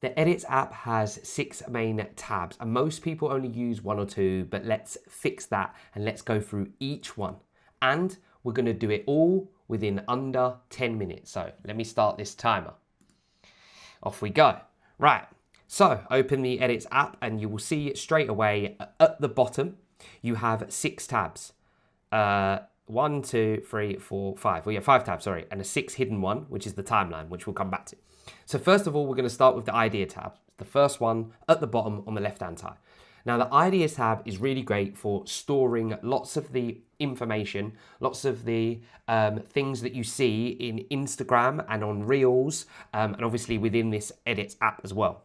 The Edits app has 6 main tabs, and most people only use 1 or 2, but let's fix that and let's go through each one. And we're going to do it all within under 10 minutes. So let me start this timer. Off we go. Right, so open the Edits app and you will see straight away at the bottom, you have 6 tabs. 1, 2, 3, 4, 5. Well, yeah, 5 tabs, sorry, and a 6th hidden one, which is the timeline, which we'll come back to. So first of all, we're going to start with the Idea tab, the first one at the bottom on the left-hand side. Now, the Ideas tab is really great for storing lots of the information, lots of the things that you see in Instagram and on Reels, and obviously within this Edits app as well.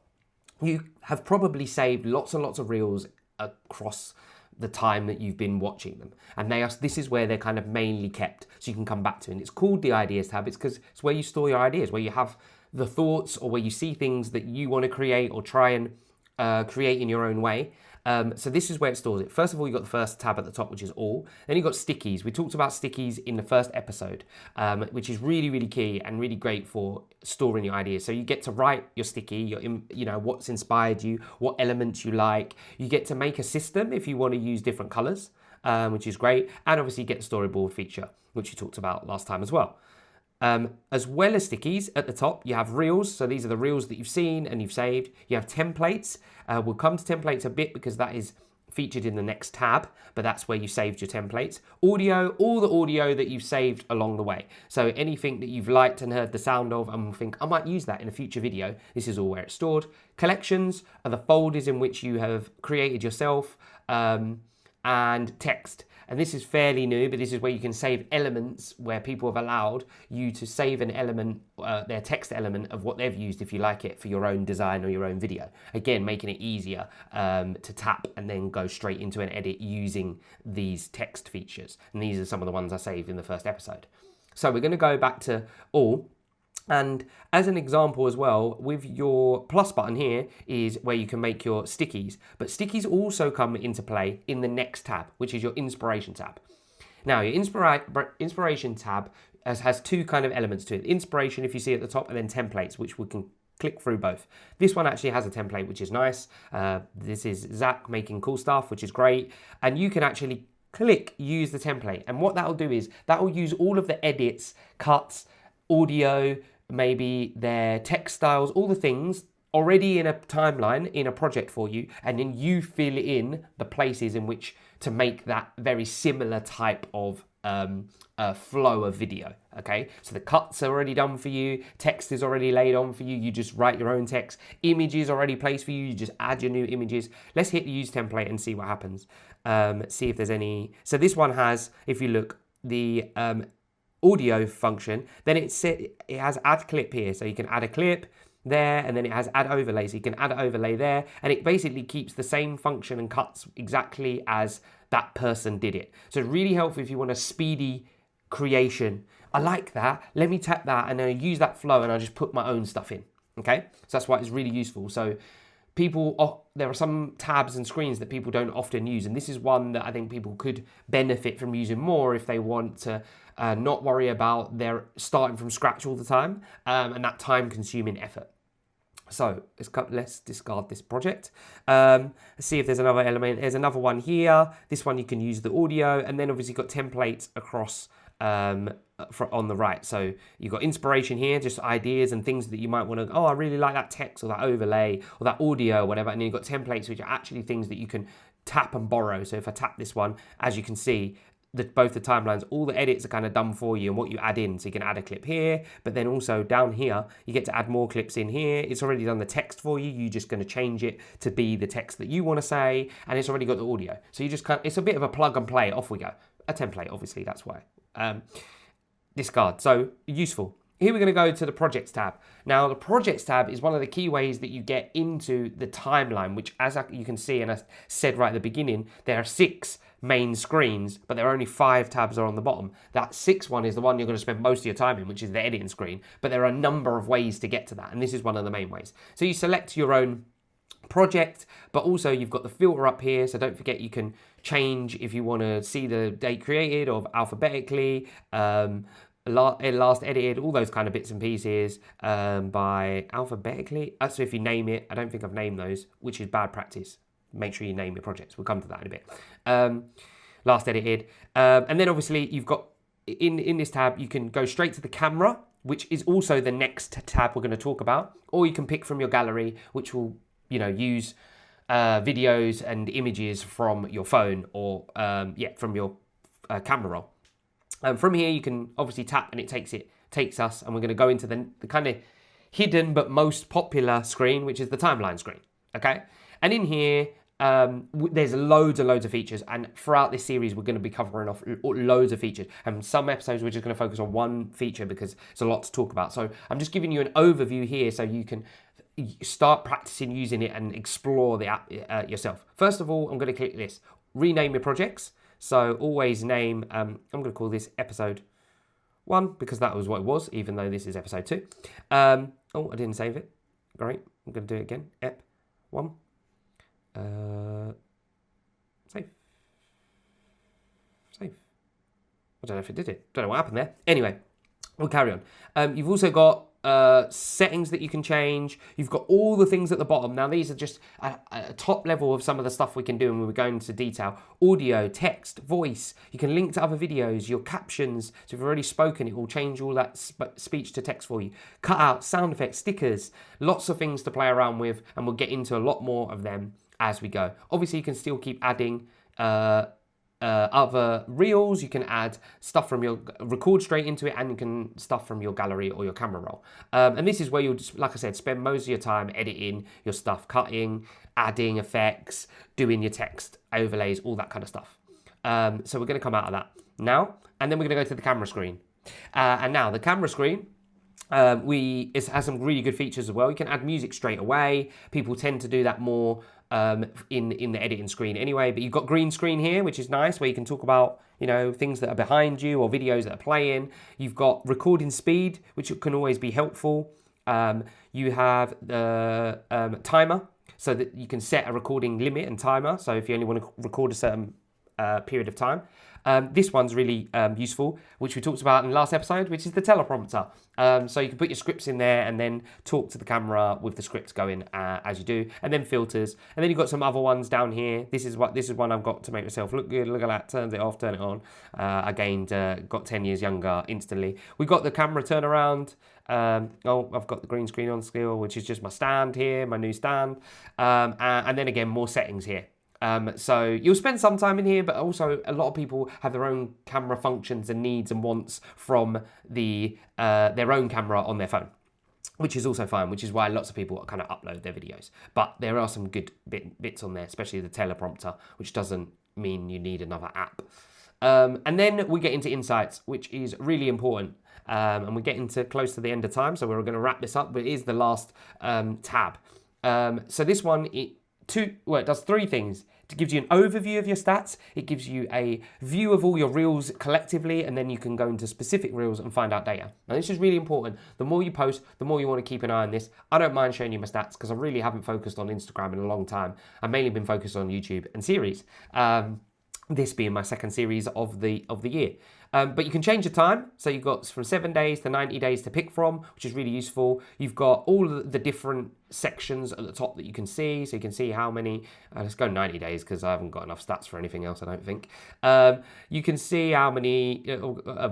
You have probably saved lots and lots of Reels across the time that you've been watching them, and this is where they're kind of mainly kept, so you can come back to it. And it's called the Ideas tab. It's because it's where you store your ideas, where you have the thoughts, or where you see things that you want to create or try and create in your own way. So this is where it stores it. First of all, you've got the first tab at the top, which is all. Then you've got stickies. We talked about stickies in the first episode, which is really, really key and really great for storing your ideas. So you get to write your sticky, what's inspired you, what elements you like. You get to make a system if you want to use different colors, which is great. And obviously you get the storyboard feature, which you talked about last time as well. As well as stickies, at the top, you have reels. So these are the reels that you've seen and you've saved. You have templates. We'll come to templates a bit because that is featured in the next tab, but that's where you saved your templates. Audio, all the audio that you've saved along the way. So anything that you've liked and heard the sound of and think, I might use that in a future video, this is all where it's stored. Collections are the folders in which you have created yourself, and text. And this is fairly new, but this is where you can save elements where people have allowed you to save an element, their text element of what they've used if you like it for your own design or your own video. Again, making it easier to tap and then go straight into an edit using these text features. And these are some of the ones I saved in the first episode. So we're going to go back to all. And as an example as well, with your plus button here is where you can make your stickies. But stickies also come into play in the next tab, which is your inspiration tab. Now, your inspiration tab has 2 kind of elements to it. Inspiration, if you see at the top, and then templates, which we can click through both. This one actually has a template, which is nice. This is Zach making cool stuff, which is great. And you can actually click use the template. And what that'll do is that'll use all of the edits, cuts, audio, maybe their text styles, all the things already in a timeline, in a project for you, and then you fill in the places in which to make that very similar type of flow of video, okay? So the cuts are already done for you, text is already laid on for you, you just write your own text, images already placed for you, you just add your new images. Let's hit the use template and see what happens. See if there's any, so this one has, if you look, the audio function, then it has add clip here, so you can add a clip there, and then it has add overlay, so you can add an overlay there, and it basically keeps the same function and cuts exactly as that person did it. So it's really helpful if you want a speedy creation. I like that, let me tap that and then I use that flow and I just put my own stuff in, okay? So that's why it's really useful. So there are some tabs and screens that people don't often use, and this is one that I think people could benefit from using more if they want to not worry about their starting from scratch all the time, and that time-consuming effort. So let's discard this project. Let's see if there's another element. There's another one here. This one you can use the audio, and then obviously you've got templates across on the right. So you've got inspiration here, just ideas and things that you might want to, I really like that text or that overlay or that audio or whatever. And then you've got templates, which are actually things that you can tap and borrow. So if I tap this one, as you can see, both the timelines, all the edits are kind of done for you and what you add in. So you can add a clip here, but then also down here, you get to add more clips in here. It's already done the text for you. You're just going to change it to be the text that you want to say. And it's already got the audio. So you just it's a bit of a plug and play. Off we go. A template, obviously, that's why. Discard. So useful. Here we're going to go to the projects tab. Now the projects tab is one of the key ways that you get into the timeline, which as you can see, and I said right at the beginning, there are 6 main screens, but there are only 5 tabs are on the bottom. That 6th one is the one you're going to spend most of your time in, which is the editing screen, but there are a number of ways to get to that, and this is one of the main ways. So you select your own project, but also you've got the filter up here, so don't forget you can change if you want to see the date created or alphabetically, last edited, all those kind of bits and pieces by alphabetically. So if you name it, I don't think I've named those, which is bad practice. Make sure you name your projects. We'll come to that in a bit. Last edited. And then obviously you've got, in this tab, you can go straight to the camera, which is also the next tab we're going to talk about. Or you can pick from your gallery, which will, use videos and images from your phone or, from your camera roll. From here, you can obviously tap and it takes us, and we're going to go into the kind of hidden but most popular screen, which is the timeline screen. Okay, and in here, there's loads of features, and throughout this series, we're going to be covering off loads of features. And some episodes, we're just going to focus on one feature because it's a lot to talk about. So I'm just giving you an overview here so you can start practicing using it and explore the app yourself. First of all, I'm going to click this, rename your projects. So always name, I'm going to call this episode 1 because that was what it was, even though this is episode 2. I didn't save it. Great. I'm going to do it again. Ep 1. Save. I don't know if it did it. Don't know what happened there. Anyway, we'll carry on. You've also got settings that you can change. You've got all the things at the bottom. Now, these are just a top level of some of the stuff we can do, and when we go into detail. Audio, text, voice. You can link to other videos, your captions. So if you've already spoken, it will change all that speech to text for you. Cut out, sound effects, stickers. Lots of things to play around with, and we'll get into a lot more of them as we go. Obviously, you can still keep adding other reels. You can add stuff from your record straight into it, and you can stuff from your gallery or your camera roll. And this is where you'll just, like I said, spend most of your time editing your stuff, cutting, adding effects, doing your text overlays, all that kind of stuff. So we're going to come out of that now, and then we're going to go to the camera screen. And now the camera screen, it has some really good features as well. You can add music straight away. People tend to do that more in the editing screen anyway, but you've got green screen here, which is nice, where you can talk about, things that are behind you or videos that are playing. You've got recording speed, which can always be helpful. You have the timer, so that you can set a recording limit and timer. So if you only want to record a certain period of time. This one's really useful, which we talked about in the last episode, which is the teleprompter. So you can put your scripts in there and then talk to the camera with the scripts going as you do, and then filters. And then you've got some other ones down here. This is one I've got to make myself look good. Look at that, turns it off, turn it on. I got 10 years younger instantly. We've got the camera turnaround. I've got the green screen on still, which is just my stand here, my new stand. And then again, more settings here. So you'll spend some time in here, but also a lot of people have their own camera functions and needs and wants from their own camera on their phone, which is also fine, which is why lots of people kind of upload their videos. But there are some good bits on there, especially the teleprompter, which doesn't mean you need another app. And then we get into insights, which is really important. And we're getting close to the end of time, so we're going to wrap this up, but it is the last tab. So this one, it does 3 things. It gives you an overview of your stats. It gives you a view of all your reels collectively, and then you can go into specific reels and find out data. Now, this is really important. The more you post, the more you want to keep an eye on this. I don't mind showing you my stats because I really haven't focused on Instagram in a long time. I've mainly been focused on YouTube and series. This being my second series of the year. But you can change the time. So you've got from 7 days to 90 days to pick from, which is really useful. You've got all the different sections at the top that you can see. So you can see how many, let's go 90 days because I haven't got enough stats for anything else, I don't think. You can see how many,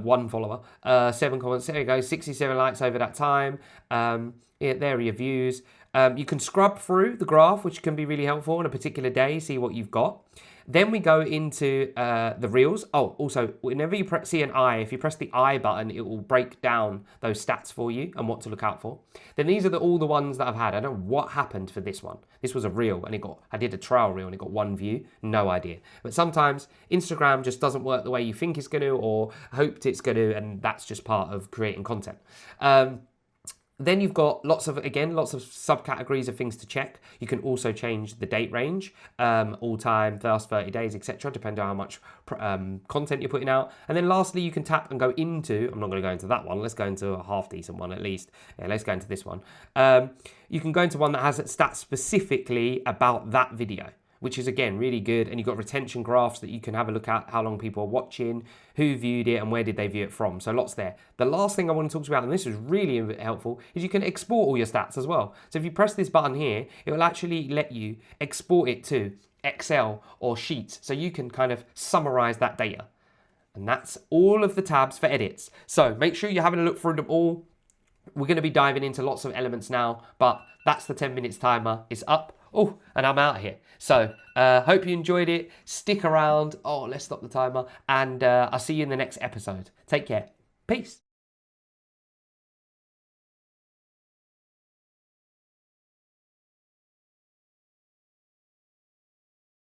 one follower, 7 comments, there you go, 67 likes over that time. There are your views. You can scrub through the graph, which can be really helpful on a particular day, see what you've got. Then we go into the reels. Oh, also, whenever you see an eye, if you press the eye button, it will break down those stats for you and what to look out for. Then these are all the ones that I've had. I don't know what happened for this one. This was a reel, and I did a trial reel, and it got 1 view. No idea. But sometimes Instagram just doesn't work the way you think it's going to or hoped it's going to, and that's just part of creating content. Then you've got lots of subcategories of things to check. You can also change the date range, all time, last 30 days, etc., depending on how much content you're putting out. And then lastly, you can tap and go into, I'm not going to go into that one, let's go into a half decent one at least. Yeah, let's go into this one. You can go into one that has stats specifically about that video. which is again really good. And you've got retention graphs that you can have a look at, how long people are watching, who viewed it, and where did they view it from. So lots there. The last thing I want to talk about, and this is really helpful, is you can export all your stats as well. So if you press this button here, it will actually let you export it to Excel or Sheets, so you can kind of summarize that data. And that's all of the tabs for edits. So make sure you're having a look through them all. We're going to be diving into lots of elements now, but that's the 10 minutes timer. It's up. Oh, and I'm out of here. So hope you enjoyed it. Stick around. Oh, let's stop the timer. And I'll see you in the next episode. Take care. Peace.